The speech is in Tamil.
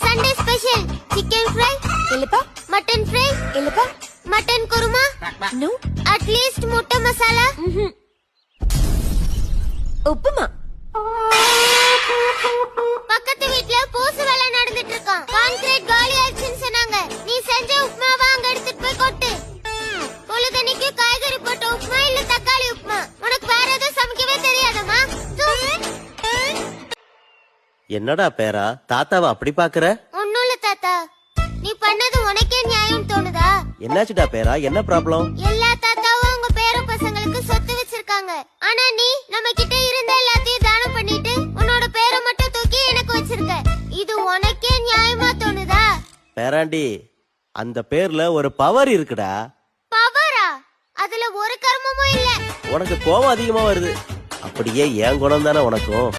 சண்டே ஸ்பெஷல் சிக்கன் ஃப்ரை இல்லப்பா. மட்டன் ஃப்ரை இல்லப்பா. Mutton kurma no. அட்லீஸ்ட் முட்டை மசாலா உப்புமா. பக்கத்து வீட்ல பூசு வேலை நடந்துட்டு இருக்கான். கான்கிரீட் காலி ஆயிடுச்சுன்னு சொன்னாங்க. நீ செஞ்ச உப்புமாவா அங்க எடுத்துட்டு போய் கொட்டு. பொழுதனைக்கு காய்கறி போட்ட உப்புமா இல்ல தக்காளி உப்புமா. உனக்கு வேற எதுவும் சமைக்கவே தெரியாதம்மா? என்னடா பேரா தாத்தாவை அப்படி பாக்குற? ஒண்ணும் இல்ல தாத்தா, நீ பண்ணது உனக்கே நியாயம் தோணுதா? என்னாச்சுடா பேரா, என்ன ப்ராப்ளம்? எல்லா தாத்தாவும் உங்க பேர பசங்களுக்கு சொத்து வச்சிருக்காங்க. ஆனா நீ நம்ம கிட்ட இருந்த எல்லாத்தையும் தானம் பண்ணிட்டு உன்னோட பேரை மட்டும் தூக்கி எனக்கு வச்சிருக்க. இது உனக்கே நியாயமா தோணுதா? பேராண்டி, அந்த பேர்ல ஒரு பவர் இருக்குடா. பவரா? அதுல ஒரு கர்மமும் இல்ல. உனக்கு கோபம் அதிகமா வருது. அப்படியே என் குணம் தானே உனக்கும்.